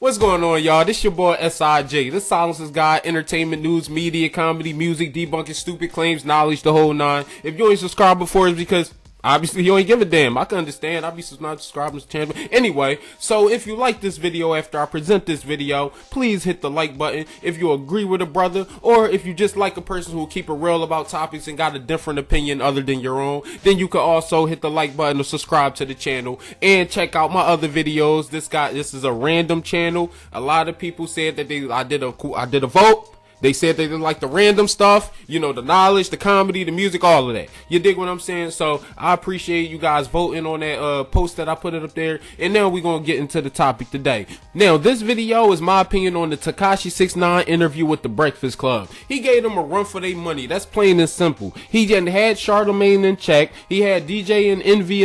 What's going on, y'all? This your boy SIJ, the Silences Guy, entertainment, news, media, comedy, music, debunking stupid claims, knowledge, the whole nine. If you ain't subscribed before, it's because obviously you ain't give a damn. I can understand. I'll be not subscribing to the channel. Anyway, so if you like this video after I present this video, please hit the like button. If you agree with a brother, or if you just like a person who will keep it real about topics and got a different opinion other than your own, then you can also hit the like button or subscribe to the channel and check out my other videos. This is a random channel. A lot of people said that I did a vote. They said they didn't like the random stuff, you know, the knowledge, the comedy, the music, all of that. You dig what I'm saying? So I appreciate you guys voting on that post that I put it up there. And now we're going to get into the topic today. Now, this video is my opinion on the Tekashi 6ix9ine interview with the Breakfast Club. He gave them a run for their money. That's plain and simple. He had Charlemagne in check. He had DJ Envy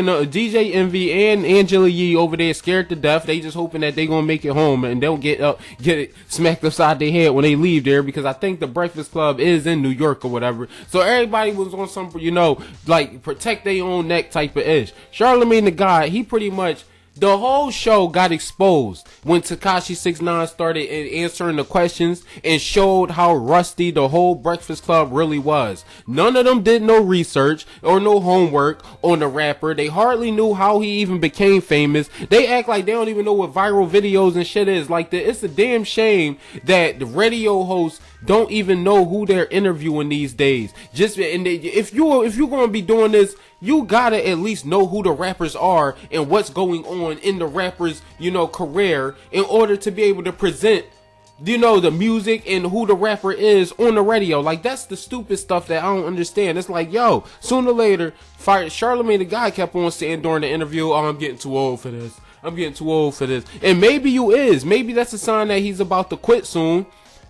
and Angela Yee over there scared to death. They just hoping that they going to make it home and don't get it smacked upside their head when they leave there, because I think the Breakfast Club is in New York or whatever. So everybody was on some, you know, like protect their own neck type of ish. Charlemagne the God, he pretty much, the whole show got exposed when Tekashi 6ix9ine started answering the questions and showed how rusty the whole Breakfast Club really was. None of them did no research or no homework on the rapper. They hardly knew how he even became famous. They act like they don't even know what viral videos and shit is. Like, it's a damn shame that the radio hosts don't even know who they're interviewing these days. If you're gonna be doing this, you gotta at least know who the rappers are and what's going on in the rapper's, you know, career in order to be able to present, you know, the music and who the rapper is on the radio. Like, that's the stupid stuff that I don't understand. It's like, yo, sooner or later, Charlemagne the Guy kept on saying during the interview, oh, I'm getting too old for this. I'm getting too old for this. And maybe you is. Maybe that's a sign that he's about to quit soon.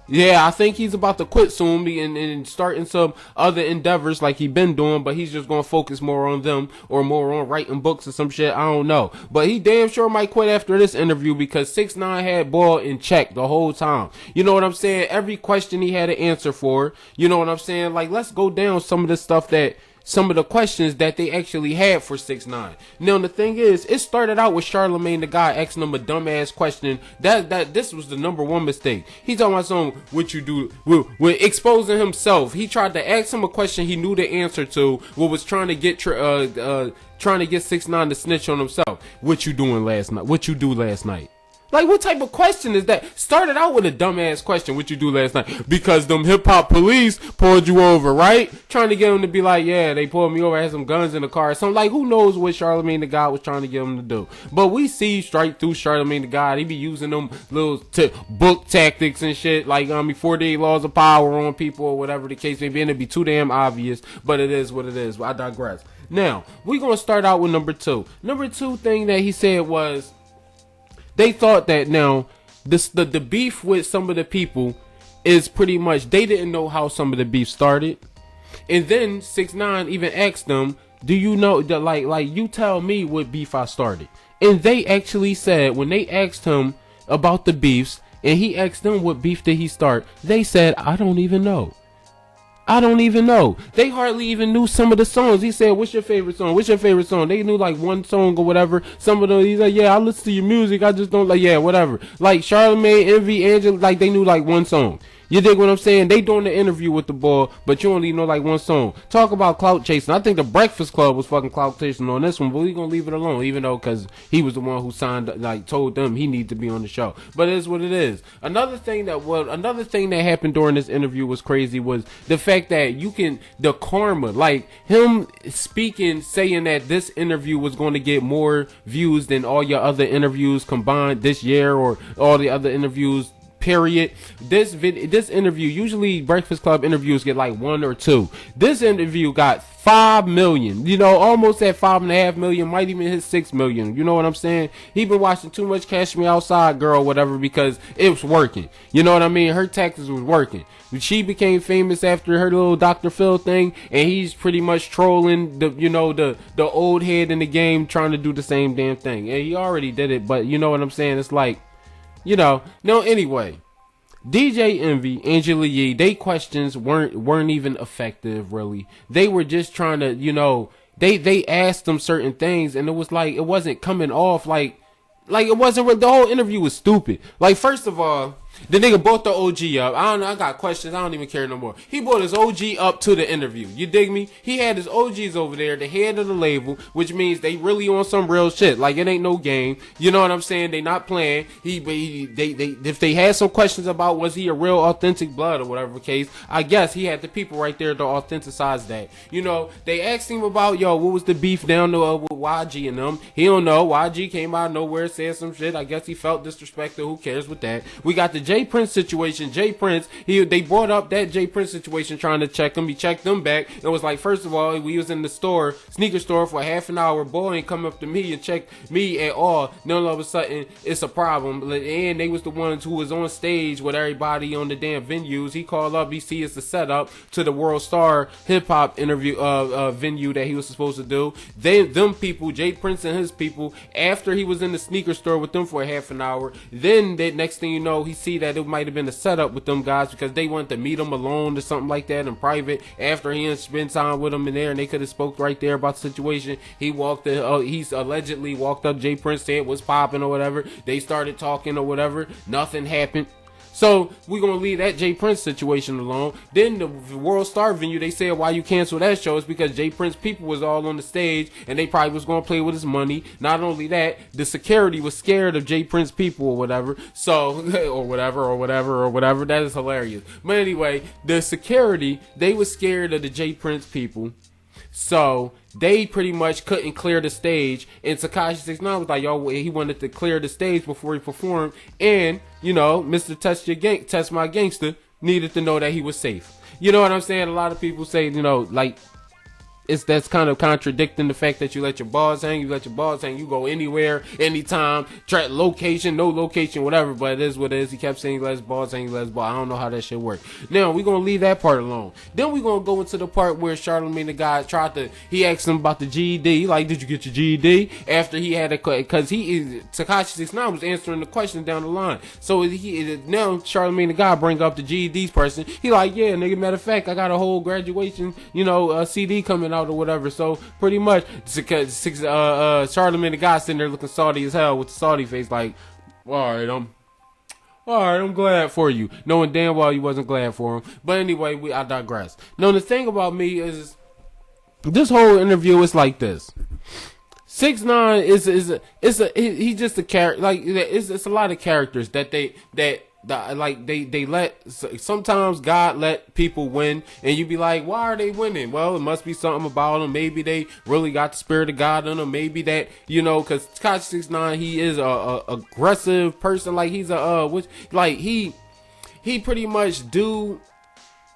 Yeah, I think he's about to quit soon and starting some other endeavors like he been doing, but he's just going to focus more on them or more on writing books or some shit. I don't know. But he damn sure might quit after this interview because 6ix9ine had ball in check the whole time. You know what I'm saying? Every question he had an answer for. You know what I'm saying? Like, let's go down some of the stuff some of the questions that they actually had for 6ix9ine. Now, the thing is, it started out with Charlemagne the Guy asking him a dumbass question. This was the #1 mistake. He talking about something, what you do, with exposing himself. He tried to ask him a question he knew the answer to, what was trying to get 6ix9ine to snitch on himself. What you doing last night? What you do last night? Like, what type of question is that? Started out with a dumbass question. What you do last night? Because them hip-hop police pulled you over, right? Trying to get him to be like, yeah, they pulled me over, I had some guns in the car. So, like, who knows what Charlemagne the God was trying to get him to do. But we see straight through Charlemagne the God. He be using them little book tactics and shit, like 48 laws of power on people or whatever the case may be. And it'd be too damn obvious, but it is what it is. I digress. Now, we're going to start out with number 2. Number 2 thing that he said was, they thought that now the beef with some of the people is pretty much, they didn't know how some of the beef started. And then 6ix9ine even asked them, do you know that, like you tell me what beef I started? And they actually said, when they asked him about the beefs and he asked them what beef did he start, they said, I don't even know. I don't even know. They hardly even knew some of the songs. He said, what's your favorite song? What's your favorite song? They knew like one song or whatever. Some of them, he's like, yeah, I listen to your music. I just don't like, yeah, whatever. Like Charlemagne, Envy, Angela, like they knew like one song. You dig what I'm saying? They doing the interview with the boy, but you only know like one song. Talk about clout chasing. I think the Breakfast Club was fucking clout chasing on this one, but we gonna leave it alone, even though because he was the one who signed, like told them he needed to be on the show. But it is what it is. Another thing that happened during this interview was crazy was the fact that the karma, like him speaking, saying that this interview was going to get more views than all your other interviews combined this year or all the other interviews. Period. This interview, usually Breakfast Club interviews get like 1 or 2. This interview got 5 million. You know, almost at 5.5 million. Might even hit 6 million. You know what I'm saying? He been watching too much Cash Me Outside Girl, whatever, because it was working. You know what I mean? Her tactics was working. She became famous after her little Dr. Phil thing, and he's pretty much trolling the old head in the game, trying to do the same damn thing. And he already did it, but you know what I'm saying? It's like, you know, no, anyway, DJ Envy, Angela Yee, they questions weren't even effective, really. They were just trying to, you know, they asked them certain things, and it was like, it wasn't coming off like Like, it wasn't the whole interview was stupid. Like, first of all, the nigga brought the OG up. I don't know. I got questions. I don't even care no more. He brought his OG up to the interview. You dig me? He had his OGs over there, the head of the label, which means they really on some real shit. Like, it ain't no game. You know what I'm saying? They not playing. If they had some questions about was he a real authentic blood or whatever the case, I guess he had the people right there to authenticize that. You know, they asked him about, yo, what was the beef down there with YG and them? He don't know. YG came out of nowhere, said some shit. I guess he felt disrespected. Who cares with that? We got the Jay Prince situation. Jay Prince, they brought up that Jay Prince situation trying to check him. He checked them back. It was like, first of all, we was in the store, sneaker store for half an hour. Boy ain't come up to me and check me at all. Then all of a sudden, it's a problem. And they was the ones who was on stage with everybody on the damn venues. He called up, he see it's the setup to the World Star hip hop interview venue that he was supposed to do. Them people, Jay Prince and his people, after he was in the sneaker store with them for a half an hour, then that next thing you know, he see that it might have been a setup with them guys because they wanted to meet him alone or something like that in private after he had spent time with him in there, and they could have spoke right there about the situation. He's allegedly walked up, Jay Prince said what's popping or whatever. They started talking or whatever. Nothing happened. So we're gonna leave that Jay Prince situation alone. Then the World Star venue, they said why you cancel that show is because Jay Prince people was all on the stage and they probably was gonna play with his money. Not only that, the security was scared of Jay Prince people or whatever. So or whatever. That is hilarious. But anyway, the security, they was scared of the Jay Prince people. So they pretty much couldn't clear the stage, and Tekashi 6ix9ine was like, yo, he wanted to clear the stage before he performed, and, you know, Mr. Test My Gangster needed to know that he was safe. You know what I'm saying? A lot of people say, you know, like, that's kind of contradicting the fact that you let your balls hang. You let your balls hang. You go anywhere, anytime, location, no location, whatever. But it is what it is. He kept saying he let his balls hang, he let his balls. I don't know how that shit work. Now, we're going to leave that part alone. Then we're going to go into the part where Charlamagne the God he asked him about the GED. Like, did you get your GED? After he had because Tekashi 6ix9ine was answering the question down the line. So now Charlamagne the God bring up the GED's person. He like, yeah, nigga, matter of fact, I got a whole graduation, CD coming out or whatever. So pretty much Charlamagne the God sitting there looking salty as hell with the salty face, like, alright, I'm glad for you, knowing damn well you wasn't glad for him. But anyway, I digress. Now the thing about me is this whole interview is like this. 6ix9ine he's just a character. Like, it's a lot of characters that they let, sometimes God let people win, and you be like, why are they winning? Well, it must be something about them. Maybe they really got the spirit of God in them. Maybe that, because Tekashi 6ix9ine, he is a aggressive person. Like, he's he pretty much do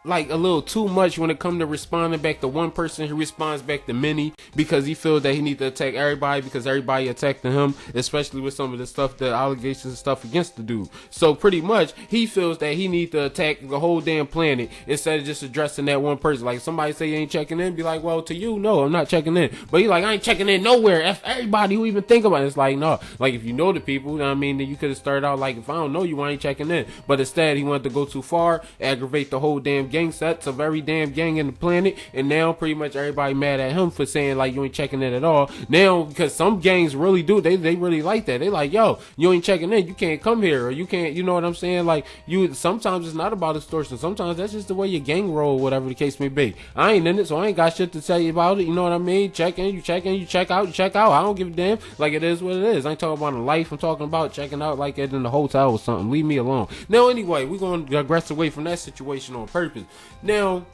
like a little too much when it comes to responding back to one person. He responds back to many because he feels that he needs to attack everybody because everybody attacking him, especially with some of the stuff, the allegations and stuff against the dude. So pretty much he feels that he needs to attack the whole damn planet instead of just addressing that one person. Like, somebody say you ain't checking in, be like, well, to you, no, I'm not checking in. But he like, I ain't checking in nowhere. F everybody who even think about it. It's like, no, like, if you know the people, then you could have started out like, if I don't know you, I ain't checking in. But instead he wanted to go too far, aggravate the whole damn gang sets of every damn gang in the planet, and now pretty much everybody mad at him for saying like you ain't checking in at all. Now, because some gangs really do, they really like that. They like, yo, you ain't checking in, you can't come here, or you can't, you know what I'm saying? Like, sometimes it's not about extortion, sometimes that's just the way your gang roll, whatever the case may be. I ain't in it, so I ain't got shit to tell you about it, you know what I mean? Check in, you check out, you check out. I don't give a damn. Like, it is what it is. I ain't talking about a life, I'm talking about checking out like it in the hotel or something. Leave me alone. Now anyway, we're gonna digress away from that situation on purpose. Now,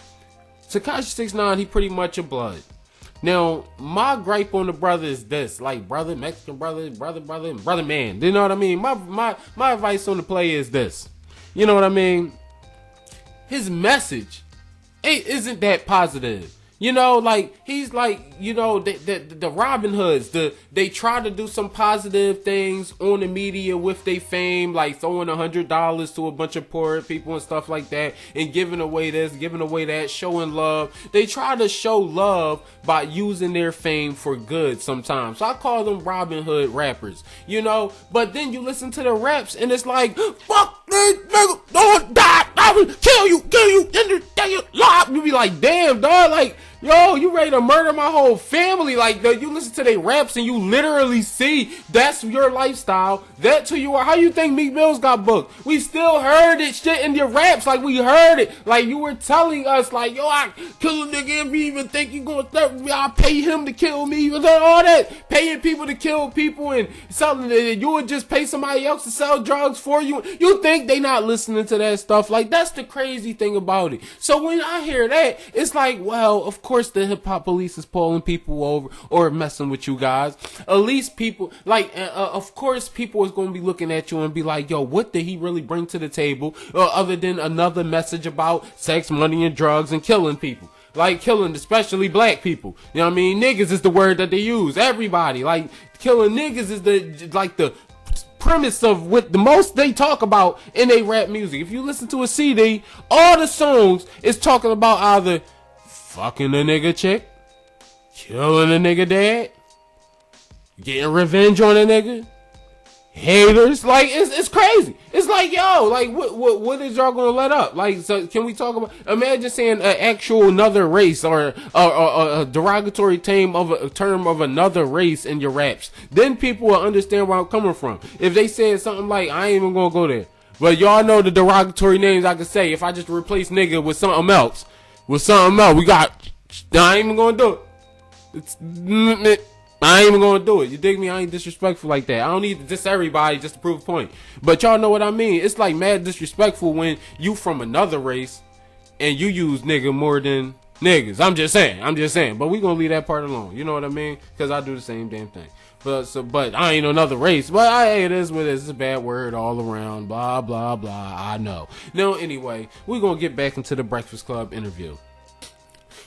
Tekashi 6ix9ine, he pretty much a blood. Now, my gripe on the brother is this, like, brother, Mexican brother, brother man. You know what I mean? My advice on the play is this. You know what I mean? His message isn't that positive. Like, he's like, the Robin Hoods, they try to do some positive things on the media with their fame, like throwing $100 to a bunch of poor people and stuff like that, and giving away this, giving away that, showing love. They try to show love by using their fame for good sometimes. So I call them Robin Hood rappers, but then you listen to the raps and it's like, fuck this nigga, don't die, I will kill you, in the day you lie. You be like, damn, dog, like, yo, you ready to murder my whole family. Like, you listen to their raps and you literally see that's your lifestyle. That's who you are. How you think Meek Mill's got booked? We still heard it shit in your raps. Like, we heard it. Like, you were telling us, like, yo, I kill a nigga if you even think you gonna threaten me. I'll pay him to kill me. All that. Paying people to kill people and something that you would just pay somebody else to sell drugs for you. You think they not listening to that stuff? Like, that's the crazy thing about it. So when I hear that, it's like, well, of course the hip hop police is pulling people over or messing with you guys. At least people, like, of course people is going to be looking at you and be like, yo, what did he really bring to the table? Other than another message about sex, money, and drugs and killing people. Like, killing especially black people. You know what I mean? Niggas is the word that they use. Everybody. Like, killing niggas is the premise of what the most they talk about in their rap music. If you listen to a CD, all the songs is talking about either fucking a nigga chick, killing a nigga dad, getting revenge on a nigga, haters. Like, it's crazy. It's like, yo, like, what is y'all gonna let up? Like, so can we talk about, imagine saying an actual another race or a derogatory term of another race in your raps. Then people will understand where I'm coming from. If they said something like, I ain't even gonna go there, but y'all know the derogatory names I could say if I just replace nigga with something else. We got, I ain't even gonna do it. I ain't even gonna do it. You dig me? I ain't disrespectful like that. I don't need to diss everybody just to prove a point. But y'all know what I mean. It's like mad disrespectful when you from another race and you use nigga more than niggas. I'm just saying. But we gonna leave that part alone. You know what I mean? Because I do the same damn thing. But I ain't another race. But it is what it is. It's a bad word all around. Blah, blah, blah. I know. Now, anyway, we're gonna get back into the Breakfast Club interview.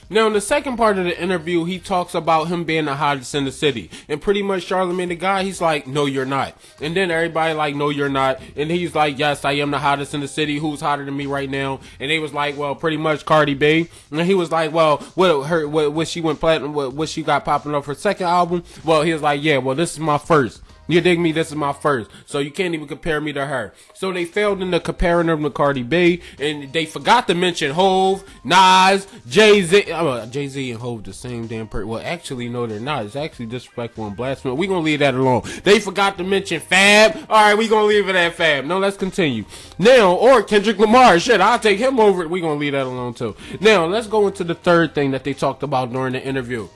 Now, in the second part of the interview, he talks about him being the hottest in the city. And pretty much Charlamagne the guy, he's like, no, you're not. And then everybody like, no, you're not. And he's like, yes, I am the hottest in the city. Who's hotter than me right now? And they was like, well, pretty much Cardi B. And he was like, well, what she went platinum, what she got popping up her second album? Well, he was like, yeah, well, this is my first. You dig me? This is my first. So you can't even compare me to her. So they failed into comparing them to Cardi B. And they forgot to mention Hove, Nas, Jay-Z. Jay-Z and Hove the same damn person. Well, actually, no, they're not. It's actually disrespectful and blasphemy. We're going to leave that alone. They forgot to mention Fab. All right, we're going to leave it at Fab. No, let's continue. Now, or Kendrick Lamar. Shit, I'll take him over it. We're going to leave that alone, too. Now, let's go into the third thing that they talked about during the interview.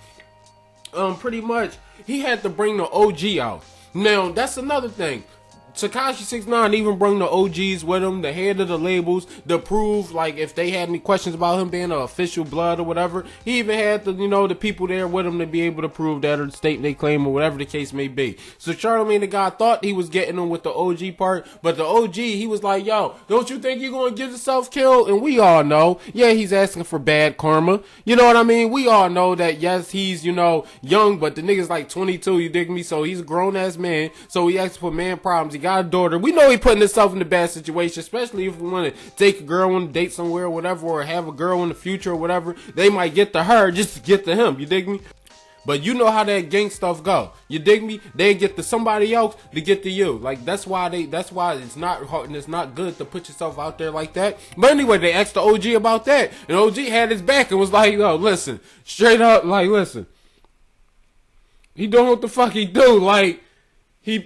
Pretty much, he had to bring the OG out. Now, that's another thing. Tekashi 6ix9ine even brought the OGs with him, the head of the labels, to prove, like, if they had any questions about him being an official blood or whatever, he even had the, the people there with him to be able to prove that or state they claim or whatever the case may be. So Charlamagne the guy thought he was getting him with the OG part, but the OG, he was like, yo, don't you think you're going to get yourself killed? And we all know, yeah, he's asking for bad karma. You know what I mean? We all know that, yes, he's, young, but the nigga's like 22, you dig me? So he's a grown-ass man, so he asks for man problems. He got a daughter. We know he putting himself in a bad situation, especially if we want to take a girl on a date somewhere or whatever, or have a girl in the future or whatever. They might get to her just to get to him. You dig me? But you know how that gang stuff go. You dig me? They get to somebody else to get to you. Like, that's why it's not hard and it's not good to put yourself out there like that. But anyway, they asked the OG about that. And OG had his back and was like, yo, listen, straight up, like, listen. He doing what the fuck he do. Like, he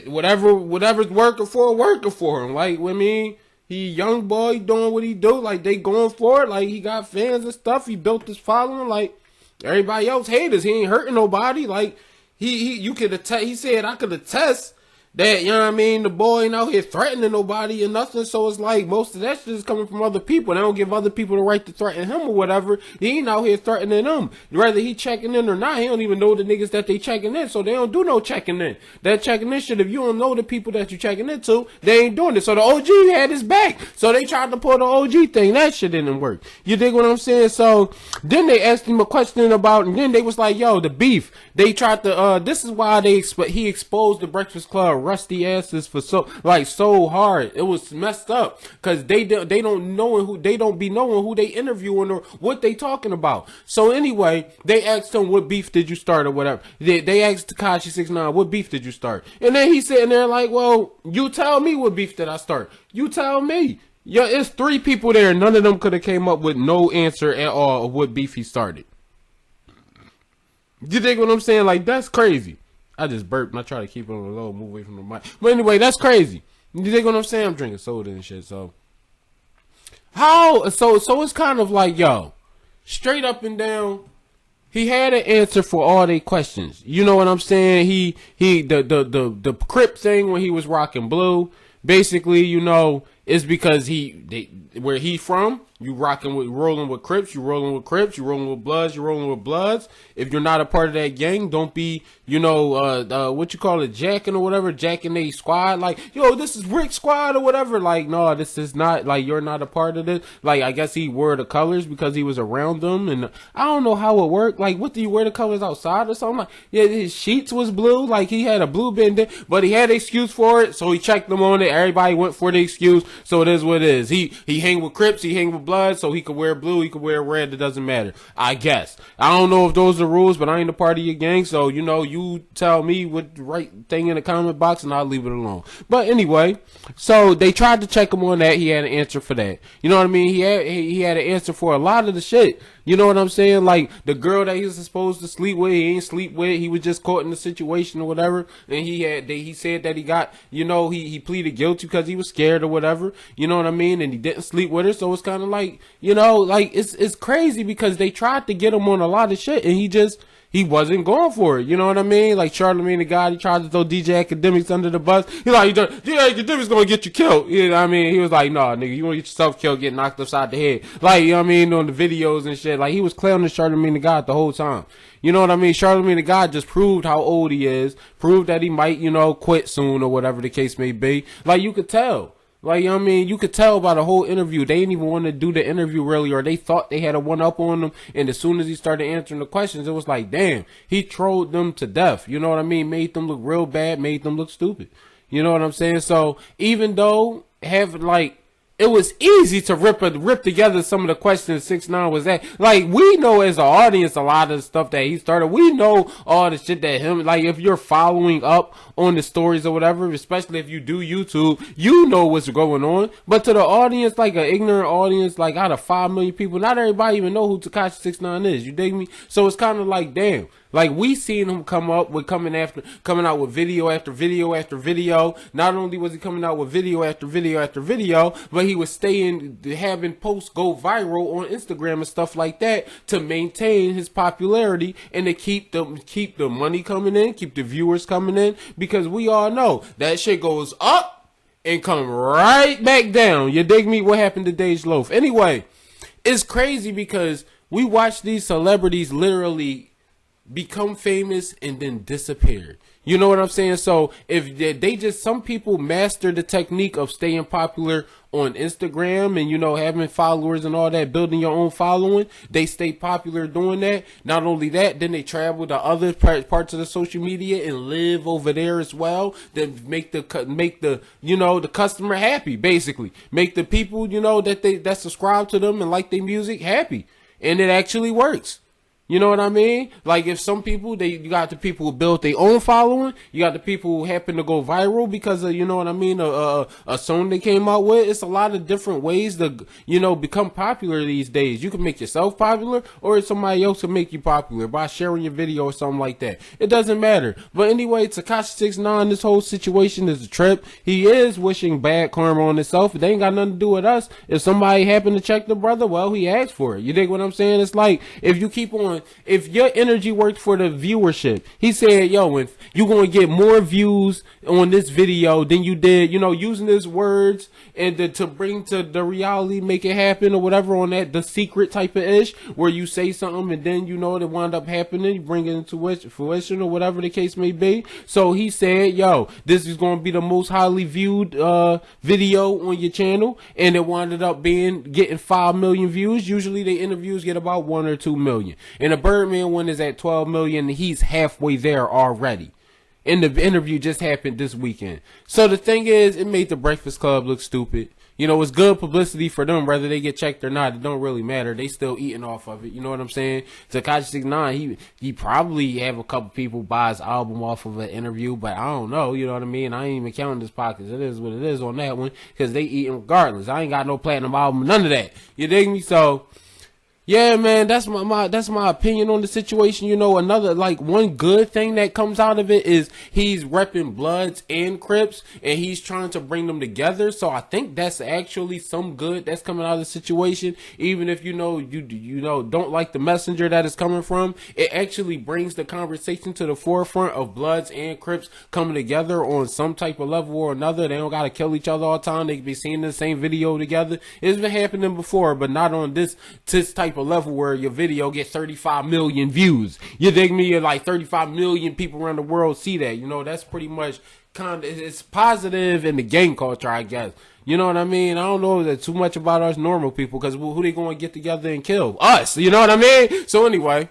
whatever's working for him. Like, I mean, he young boy doing what he do. Like, they going for it. Like, he got fans and stuff. He built this following. Like, everybody else haters. He ain't hurting nobody. Like, you could attest. He said, I could attest that, you know what I mean, the boy ain't out here threatening nobody or nothing. So it's like most of that shit is coming from other people. They don't give other people the right to threaten him or whatever. He ain't out here threatening them. Whether he checking in or not, he don't even know the niggas that they checking in. So they don't do no checking in. That checking in shit, if you don't know the people that you checking into, they ain't doing it. So the OG had his back. So they tried to pull the OG thing. That shit didn't work. You dig what I'm saying? So then they asked him a question about, and then they was like, yo, the beef. They tried to, this is why he exposed the Breakfast Club rusty asses for so hard. It was messed up because they don't be knowing who they interviewing or what they talking about. So anyway, they asked him, what beef did you start or whatever. They asked Tekashi 6ix9ine, what beef did you start? And then he's sitting there like, well, you tell me what beef did I start. You tell me. Yeah, it's 3 people there. None of them could have came up with no answer at all of what beef he started. You think what I'm saying? Like, that's crazy. I just burped and I try to keep it on the low, move away from the mic. But anyway, that's crazy. You think what I'm saying? I'm drinking soda and shit, so. So it's kind of like, yo, straight up and down, he had an answer for all their questions. You know what I'm saying? The Crip thing when he was rocking blue, basically, you know, is because where he from, you rolling with Crips, you rolling with Crips, you rolling with Bloods, you rolling with Bloods. If you're not a part of that gang, don't be, you know, what you call it, jacking or whatever, jacking a squad. Like, yo, this is Rick's squad or whatever. Like, no, this is not, like, you're not a part of this. Like, I guess he wore the colors because he was around them, and I don't know how it worked. Like, what, do you wear the colors outside or something? Like, yeah, his sheets was blue. Like, he had a blue band, but he had an excuse for it, so he checked them on it. Everybody went for the excuse, so it is what it is. He hang with Crips, he hang with Blood, so he could wear blue, he could wear red, it doesn't matter. I guess. I don't know if those are rules, but I ain't a part of your gang, so, you know, you tell me what the right thing in the comment box, and I'll leave it alone. But anyway, so they tried to check him on that. He had an answer for that. You know what I mean? He had an answer for a lot of the shit. You know what I'm saying? Like, the girl that he was supposed to sleep with, he ain't sleep with. He was just caught in the situation or whatever. And he said that he got, you know, he pleaded guilty because he was scared or whatever. You know what I mean? And he didn't sleep with her. So it's kind of like, you know, like, it's crazy because they tried to get him on a lot of shit and he wasn't going for it. You know what I mean? Like Charlamagne the God, he tried to throw DJ Academics under the bus. He's like, DJ Academics gonna get you killed. You know what I mean? He was like, nah, nigga, you wanna get yourself killed, get knocked upside the head. Like, you know what I mean? On the videos and shit. Like, he was clowning Charlamagne the God the whole time. You know what I mean? Charlamagne the God just proved how old he is, proved that he might, you know, quit soon or whatever the case may be. Like, you could tell. Like, you know what I mean? You could tell by the whole interview. They didn't even want to do the interview really, or they thought they had a one-up on them. And as soon as he started answering the questions, it was like, damn, he trolled them to death. You know what I mean? Made them look real bad, made them look stupid. You know what I'm saying? So, even though, it was easy to rip together some of the questions 6ix9ine was at. Like, we know as an audience a lot of the stuff that he started. We know all the shit that him, like, if you're following up on the stories or whatever, especially if you do YouTube, you know what's going on. But to the audience, like an ignorant audience, like out of 5 million people, not everybody even know who Tekashi 6ix9ine is. You dig me? So it's kind of like, damn. Like, we seen him coming out with video after video after video. Not only was he coming out with video after video after video, but he was having posts go viral on Instagram and stuff like that to maintain his popularity and to keep the money coming in, keep the viewers coming in, because we all know that shit goes up and come right back down. You dig me? What happened to Dej Loaf? Anyway, it's crazy because we watch these celebrities literally become famous and then disappear. You know what I'm saying? So if some people master the technique of staying popular on Instagram and, you know, having followers and all that, building your own following, they stay popular doing that. Not only that, then they travel to other parts of the social media and live over there as well. Then make the you know, the customer happy, basically. Make the people, you know, that subscribe to them and like their music happy. And it actually works. You know what I mean? Like, if some people, you got the people who build their own following, you got the people who happen to go viral because of, you know what I mean, a song they came out with. It's a lot of different ways to, you know, become popular these days. You can make yourself popular, or somebody else can make you popular by sharing your video or something like that. It doesn't matter. But anyway, Tekashi 6ix9ine, this whole situation is a trip. He is wishing bad karma on himself. It ain't got nothing to do with us. If somebody happened to check the brother, well, he asked for it. You dig what I'm saying? It's like, if your energy worked for the viewership, he said, yo, if you're going to get more views on this video than you did, you know, using his words and to bring to the reality, make it happen or whatever on that, the secret type of ish, where you say something and then, you know, it wind up happening, you bring it into fruition or whatever the case may be. So he said, yo, this is going to be the most highly viewed video on your channel, and it wound up getting 5 million views. Usually the interviews get about 1 or 2 million. And the Birdman one is at 12 million. And he's halfway there already. And the interview just happened this weekend. So the thing is, it made the Breakfast Club look stupid. you know, it's good publicity for them, whether they get checked or not. It don't really matter. They still eating off of it. You know what I'm saying? Tekashi 6ix9ine, he probably have a couple people buy his album off of an interview, but I don't know. You know what I mean? I ain't even counting his pockets. It is what it is on that one, because they eating regardless. I ain't got no platinum album, none of that. You dig me? So yeah, man, that's my opinion on the situation. You know, another, like, one good thing that comes out of it is he's repping Bloods and Crips, and he's trying to bring them together. So I think that's actually some good that's coming out of the situation. Even if you know don't like the messenger that is coming from, it actually brings the conversation to the forefront of Bloods and Crips coming together on some type of level or another. They don't gotta kill each other all the time. They can be seeing the same video together. It's been happening before, but not on this type of level where your video gets 35 million views. You dig me? Like 35 million people around the world see that. You know, that's pretty much kind of, it's positive in the gang culture, I guess. You know what I mean? I don't know that too much about us normal people, because who they going to get together and kill? Us. You know what I mean? So anyway,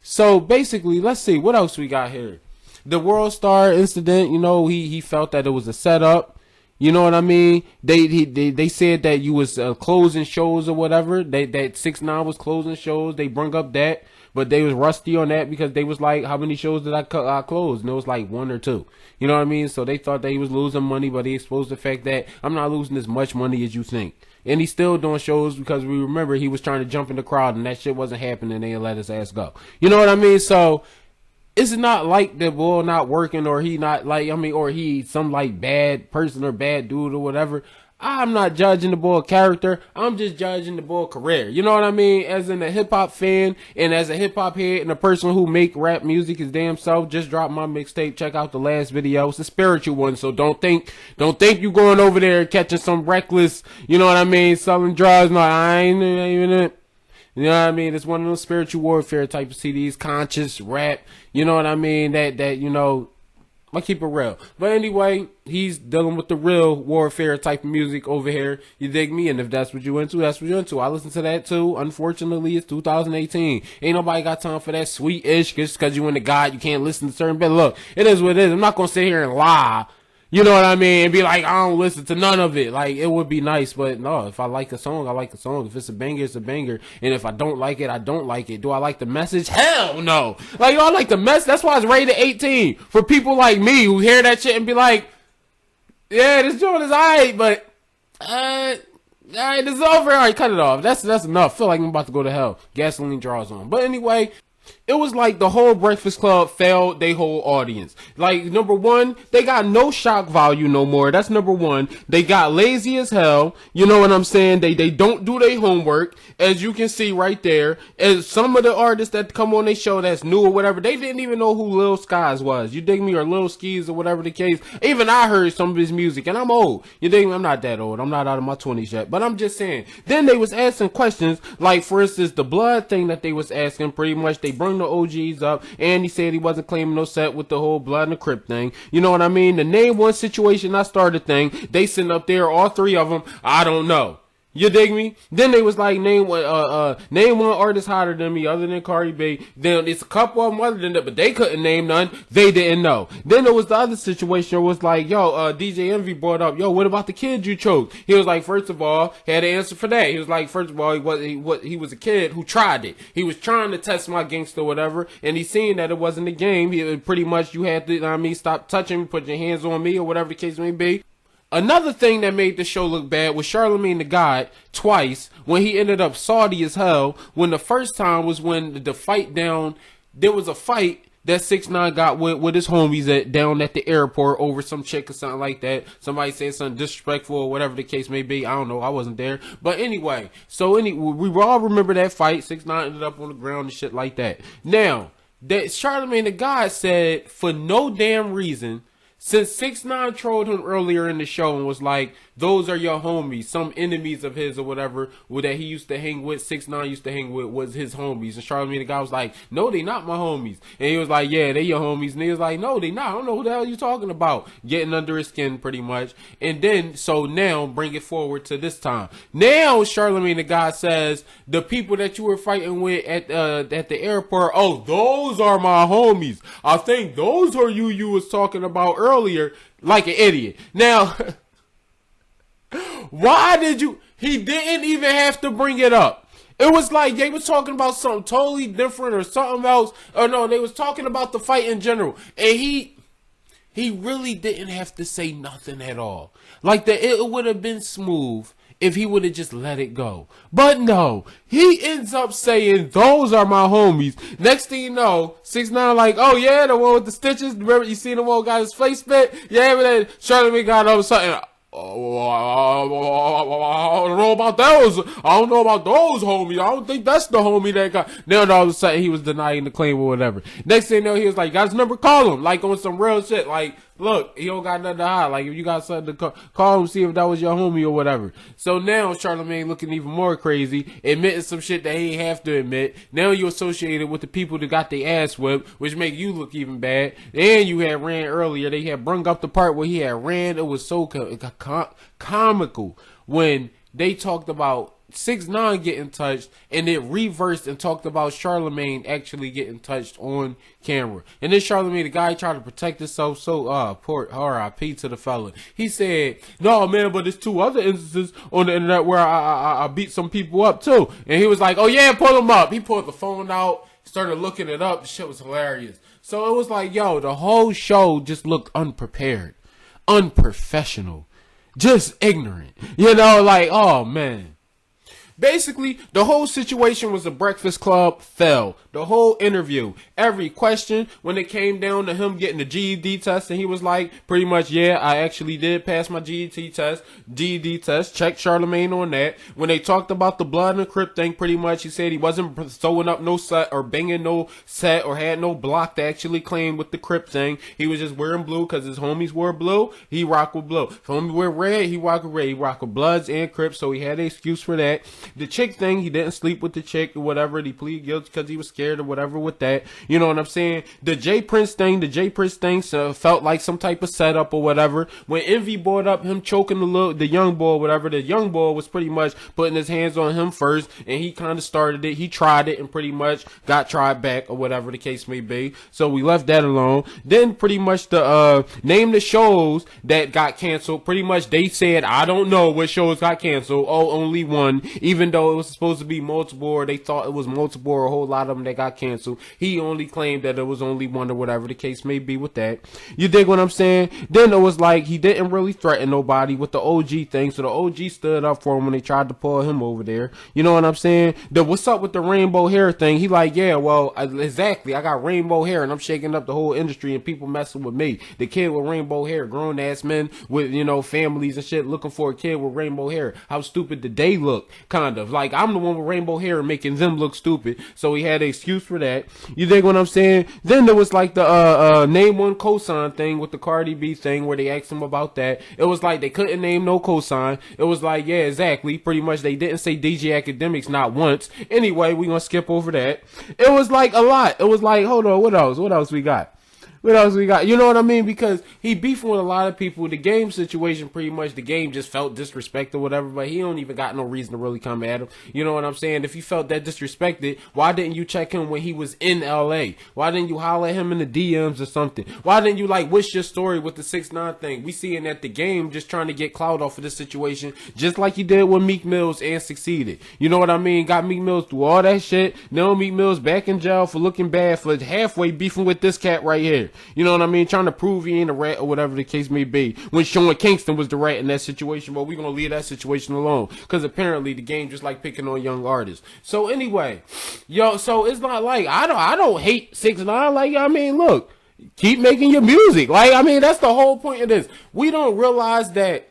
so basically, let's see what else we got here. The World Star incident, you know, he felt that it was a setup. You know what I mean? They said that you was closing shows or whatever. That 6ix9ine was closing shows. They brung up that, but they was rusty on that because they was like, how many shows did I close? And it was like 1 or 2. You know what I mean? So they thought that he was losing money, but he exposed the fact that I'm not losing as much money as you think. And he's still doing shows because we remember he was trying to jump in the crowd and that shit wasn't happening. They let his ass go. You know what I mean? So it's not like the boy not working, or he not like, I mean, or he some like bad person or bad dude or whatever. I'm not judging the boy character. I'm just judging the boy career. You know what I mean? As in a hip hop fan and as a hip hop head and a person who make rap music his damn self, just dropped my mixtape. Check out the last video. It's a spiritual one. So don't think you going over there catching some reckless, you know what I mean, selling drugs. No, I ain't even it. You know what I mean? It's one of those spiritual warfare type of CDs, conscious rap. You know what I mean? That you know, I keep it real. But anyway, he's dealing with the real warfare type of music over here. You dig me? And if that's what you into, that's what you're into. I listen to that too. Unfortunately, it's 2018. Ain't nobody got time for that sweet-ish just because you into God, you can't listen to certain bit. Look, it is what it is. I'm not going to sit here and lie. You know what I mean? And be like, I don't listen to none of it. Like, it would be nice, but no, if I like a song, I like a song. If it's a banger, it's a banger. And if I don't like it, I don't like it. Do I like the message? Hell no. Like, I like the message. That's why it's rated 18. For people like me who hear that shit and be like, yeah, this joint is alright, but, alright, this is over. Alright, cut it off. That's enough. Feel like I'm about to go to hell. Gasoline draws on. But anyway, it was like the whole Breakfast Club failed their whole audience. Like, number one, they got no shock value no more. That's number one. They got lazy as hell. You know what I'm saying? They don't do their homework, as you can see right there. And some of the artists that come on their show that's new or whatever, they didn't even know who Lil Skies was. You dig me? Or Lil Skis or whatever the case. Even I heard some of his music, and I'm old. You dig me? I'm not that old. I'm not out of my 20s yet. But I'm just saying. Then they was asking questions, like, for instance, the blood thing that they was asking, pretty much, they bring the OGs up, and he said he wasn't claiming no set with the whole blood and the Crip thing. You know what I mean? The name one situation I started thing, they sitting up there, all three of them, I don't know. You dig me? Then they was like, name one artist hotter than me other than Cardi B. Then it's a couple of them other than that, but they couldn't name none. They didn't know. Then there was the other situation where it was like, DJ Envy brought up, what about the kid you choked? He was like, first of all, he had an answer for that. He was like, first of all, he was a kid who tried it. He was trying to test my gangster or whatever, and he seen that it wasn't a game. He pretty much, you had to, stop touching me, put your hands on me, or whatever the case may be. Another thing that made the show look bad was Charlamagne the God twice, when he ended up salty as hell. When the first time was when the fight down, there was a fight that 6ix9ine got with his homies down at the airport over some chick or something like that. Somebody said something disrespectful or whatever the case may be. I don't know. I wasn't there. But anyway, we all remember that fight. 6ix9ine ended up on the ground and shit like that. Now, that Charlamagne the God said, for no damn reason, since 6ix9ine trolled him earlier in the show and was like, those are your homies, some enemies of his or whatever, that he used to hang with, 6ix9ine used to hang with, was his homies. And Charlamagne the God was like, no, they not my homies. And he was like, yeah, they your homies. And he was like, no, they not. I don't know who the hell you talking about. Getting under his skin pretty much. And then, so now, bring it forward to this time. Now, Charlamagne the God says, the people that you were fighting with at the airport, oh, those are my homies. I think those are you was talking about earlier, like an idiot. Now, Why did you? He didn't even have to bring it up. It was like they was talking about something totally different or something else. Or no, they was talking about the fight in general. And he really didn't have to say nothing at all. Like it would have been smooth if he would have just let it go. But no, he ends up saying, those are my homies. Next thing you know, 6ix9ine like, oh yeah, the one with the stitches. Remember you seen the one who got his face bit? Yeah, but then Charlamagne got over something. Oh, I don't know about those. I don't know about those homies. I don't think that's the homie that got. Then all of a sudden he was denying the claim or whatever. Next thing you know, he was like, got his number, call him. Like on some real shit. Like, look, he don't got nothing to hide. Like if you got something to call him, see if that was your homie or whatever. So now Charlamagne looking even more crazy, admitting some shit that he ain't have to admit. Now you associated with the people that got their ass whipped, which make you look even bad. And you had ran earlier. They had brung up the part where he had ran. It was so comical when they talked about 6ix9ine getting touched and it reversed and talked about Charlamagne actually getting touched on camera. And then Charlamagne, the guy tried to protect himself, so poor RIP to the fella. He said, no man, but there's 2 other instances on the internet where I beat some people up too. And he was like, oh yeah, pull them up. He pulled the phone out, started looking it up. The shit was hilarious. So it was like, yo, the whole show just looked unprepared, unprofessional, just ignorant. You know, like, oh man. Basically, the whole situation was the Breakfast Club fell. The whole interview, every question, when it came down to him getting the GED test, and he was like, pretty much, yeah, I actually did pass my GED test, check Charlamagne on that. When they talked about the blood and Crip thing, pretty much, he said he wasn't throwing up no set or banging no set or had no block to actually claim with the Crip thing. He was just wearing blue because his homies wore blue, he rocked with blue. If homie wear red, he rocked with red. He rocked with Bloods and Crips, so he had an excuse for that. The chick thing, he didn't sleep with the chick or whatever. He pleaded guilty because he was scared or whatever with that. You know what I'm saying? The J Prince thing felt like some type of setup or whatever. When Envy brought up him choking the young boy or whatever, the young boy was pretty much putting his hands on him first, and he kind of started it. He tried it and pretty much got tried back or whatever the case may be. So we left that alone. Then pretty much the name the shows that got canceled. Pretty much they said, I don't know what shows got canceled. Oh, only one. Even though it was supposed to be multiple, or they thought it was multiple, or a whole lot of them that got canceled. He only claimed that it was only one or whatever the case may be with that. You dig what I'm saying? Then it was like he didn't really threaten nobody with the OG thing, so the OG stood up for him when they tried to pull him over there. You know what I'm saying? The what's up with the rainbow hair thing? He like, yeah, well, exactly. I got rainbow hair and I'm shaking up the whole industry and people messing with me. The kid with rainbow hair, grown ass men with, you know, families and shit looking for a kid with rainbow hair. How stupid did they look? Kind of like I'm the one with rainbow hair and making them look stupid. So he had an excuse for that. You dig what I'm saying? Then there was like the name one cosign thing with the Cardi B thing where they asked him about that. It was like they couldn't name no cosign. It was like, yeah, exactly. Pretty much they didn't say DJ Academics not once. Anyway, we gonna skip over that. It was like a lot. It was like, hold on, what else? What else we got? What else we got? You know what I mean? Because he beefing with a lot of people. The game situation, pretty much, the game just felt disrespected or whatever, but he don't even got no reason to really come at him. You know what I'm saying? If you felt that disrespected, why didn't you check him when he was in LA? Why didn't you holler at him in the DMs or something? Why didn't you, like, what's your story with the 6ix9ine thing? We seeing that the game just trying to get clout off of this situation, just like he did with Meek Mills and succeeded. You know what I mean? Got Meek Mills through all that shit. Now Meek Mills back in jail for looking bad, for halfway beefing with this cat right here. You know what I mean? Trying to prove he ain't a rat or whatever the case may be. When Sean Kingston was the rat in that situation, but we're going to leave that situation alone. Because apparently the game just like picking on young artists. So anyway, yo, so it's not like, I don't hate 6ix9ine. Like, I mean, look, keep making your music. Like, I mean, that's the whole point of this. We don't realize that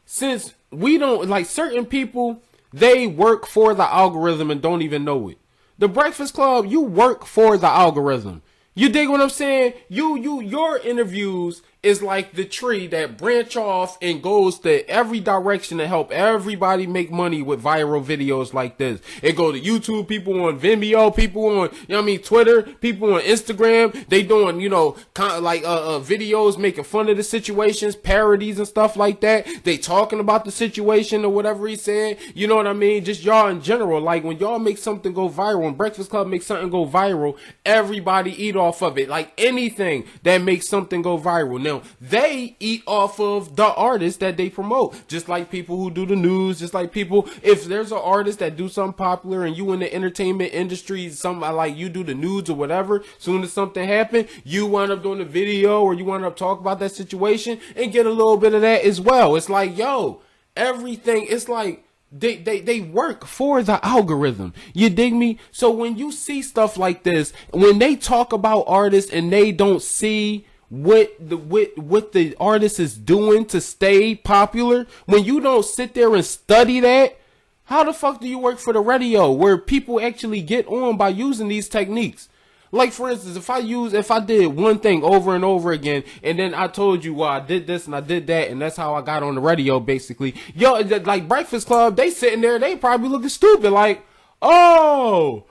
since we don't, like certain people, they work for the algorithm and don't even know it. The Breakfast Club, you work for the algorithm. You dig what I'm saying? Your interviews is like the tree that branch off and goes to every direction to help everybody make money with viral videos like this. It go to YouTube, people on Vimeo, people on, you know what I mean, Twitter, people on Instagram. They doing, you know, kind of like videos making fun of the situations, parodies and stuff like that. They talking about the situation or whatever he said. You know what I mean? Just y'all in general. Like when y'all make something go viral, when Breakfast Club makes something go viral, everybody eat off of it. Like anything that makes something go viral. Now now. They eat off of the artists that they promote. Just like people who do the news, just like people, if there's an artist that do something popular and you in the entertainment industry, something like you do the news or whatever, soon as something happen, you wind up doing a video or you wind up talking about that situation and get a little bit of that as well. It's like, yo, everything, it's like, they work for the algorithm. You dig me? So when you see stuff like this, when they talk about artists and they don't see what the artist is doing to stay popular, when you don't sit there and study that, how the fuck do you work for the radio where people actually get on by using these techniques? Like, for instance, if I did one thing over and over again, and then I told you, well, I did this and I did that, and that's how I got on the radio, basically. Yo, like Breakfast Club, they sitting there, they probably looking stupid, like, oh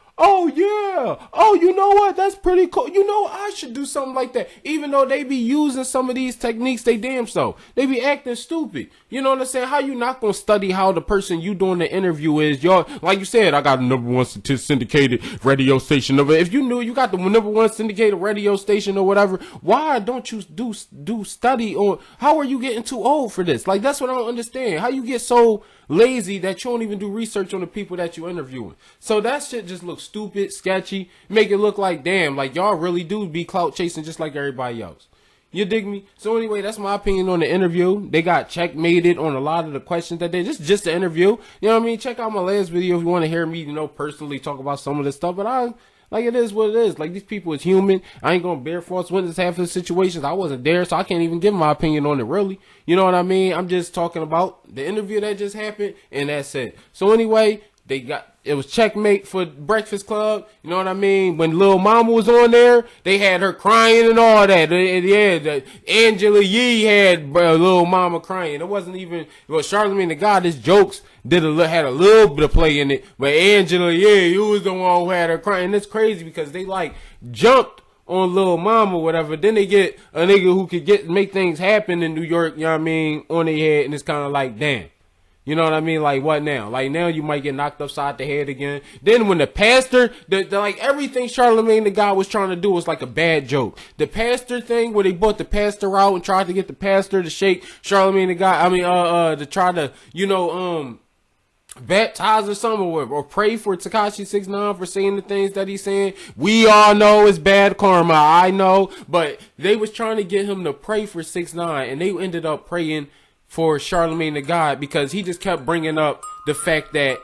yeah, oh, you know what, that's pretty cool, you know, I should do something like that. Even though they be using some of these techniques, they damn so, they be acting stupid. You know what I'm saying? How you not gonna study how the person you doing the interview is? Y'all, like you said, I got a #1 syndicated radio station. If you knew you got the #1 syndicated radio station or whatever, why don't you do study on, how are you getting too old for this? Like, that's what I don't understand. How you get so lazy that you don't even do research on the people that you interviewing? So that shit just looks stupid, sketchy, make it look like, damn, like y'all really do be clout chasing just like everybody else. You dig me? So anyway, that's my opinion on the interview. They got checkmated on a lot of the questions that they just the interview. You know what I mean? Check out my last video if you want to hear me, you know, personally talk about some of this stuff. But like, it is what it is. Like, these people is human. I ain't gonna bear false witness half of the situations. I wasn't there, so I can't even give my opinion on it, really. You know what I mean? I'm just talking about the interview that just happened, and that's it. So anyway, it was checkmate for Breakfast Club. You know what I mean? When Lil Mama was on there, they had her crying and all that. Yeah, Angela Yee had Lil Mama crying. It wasn't even, well, Charlamagne the God, his jokes had a little bit of play in it. But Angela Yee, you was the one who had her crying. And it's crazy because they like jumped on Lil Mama or whatever. Then they get a nigga who could make things happen in New York, you know what I mean, on their head. And it's kind of like, damn. You know what I mean? Like, what now? Like, now you might get knocked upside the head again. Then when the pastor, like, everything Charlamagne the God was trying to do was like a bad joke. The pastor thing, where they brought the pastor out and tried to get the pastor to shake Charlamagne the God, to try to, you know, baptize or something, or pray for Tekashi 6ix9ine for saying the things that he's saying. We all know it's bad karma, I know. But they was trying to get him to pray for 6ix9ine, and they ended up praying for Charlamagne the God because he just kept bringing up the fact that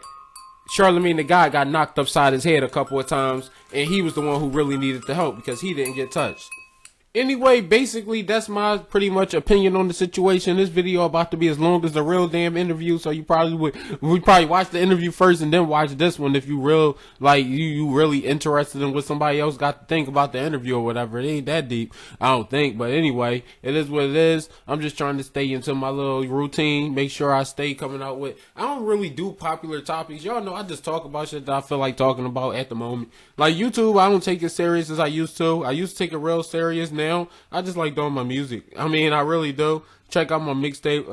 Charlamagne the God got knocked upside his head a couple of times, and he was the one who really needed the help because he didn't get touched. Anyway, basically, that's my pretty much opinion on the situation. This video about to be as long as the real damn interview, so we probably watch the interview first and then watch this one if you really interested in what somebody else got to think about the interview or whatever. It ain't that deep, I don't think. But anyway, it is what it is. I'm just trying to stay into my little routine, make sure I stay coming out with. I don't really do popular topics. Y'all know I just talk about shit that I feel like talking about at the moment. Like YouTube, I don't take it serious as I used to. I used to take it real serious. Now I just like doing my music. I mean, I really do. Check out my mixtape.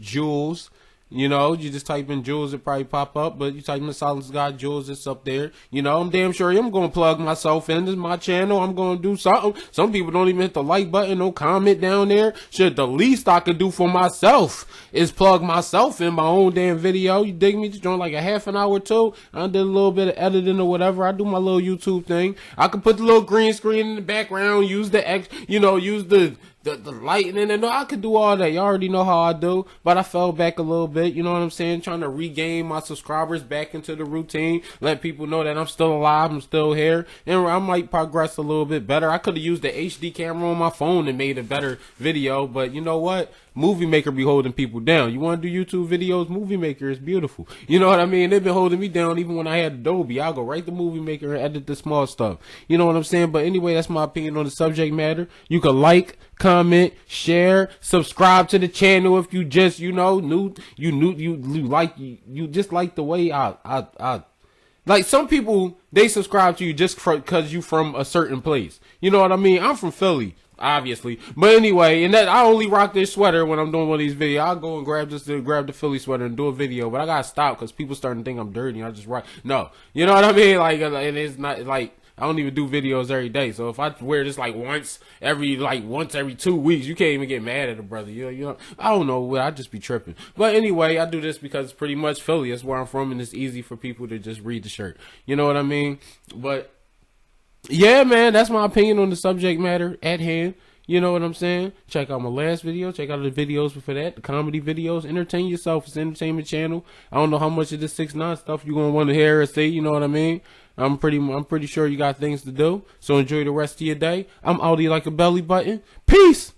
Jules. You know, you just type in Jules, it probably pop up. But you type in the Silence God Jules, it's up there. You know, I'm damn sure I'm gonna plug myself in. This is my channel. I'm gonna do something. Some people don't even hit the like button, no comment down there. Shit, the least I could do for myself is plug myself in my own damn video. You dig me? Just doing like a half an hour or two. I did a little bit of editing or whatever. I do my little YouTube thing. I could put the little green screen in the background, use the use the lighting, and I could do all that. You already know how I do, but I fell back a little bit, you know what I'm saying, trying to regain my subscribers back into the routine, let people know that I'm still alive, I'm still here, and I might progress a little bit better. I could have used the HD camera on my phone and made a better video, but you know what? Movie Maker be holding people down. You want to do YouTube videos? Movie Maker is beautiful. You know what I mean? They've been holding me down even when I had Adobe. I'll go right to Movie Maker and edit the small stuff. You know what I'm saying? But anyway, that's my opinion on the subject matter. You can like, comment, share, subscribe to the channel if you just, you just like the way I like some people, they subscribe to you just because you from a certain place. You know what I mean? I'm from Philly, obviously. But anyway, and that I only rock this sweater when I'm doing one of these videos. I'll go and grab the Philly sweater and do a video, but I gotta stop because people starting to think I'm dirty and I just rock. No, you know what I mean? Like, and it's not like, I don't even do videos every day. So if I wear this like once every 2 weeks, you can't even get mad at a brother. You know, I don't know. I just be tripping. But anyway, I do this because it's pretty much Philly. That's where I'm from, and it's easy for people to just read the shirt. You know what I mean? But yeah, man, that's my opinion on the subject matter at hand. You know what I'm saying? Check out my last video. Check out the videos before that, the comedy videos. Entertain yourself. It's an entertainment channel. I don't know how much of this 6ix9ine stuff you're gonna want to hear or see. You know what I mean? I'm pretty sure you got things to do. So enjoy the rest of your day. I'm outie like a belly button. Peace.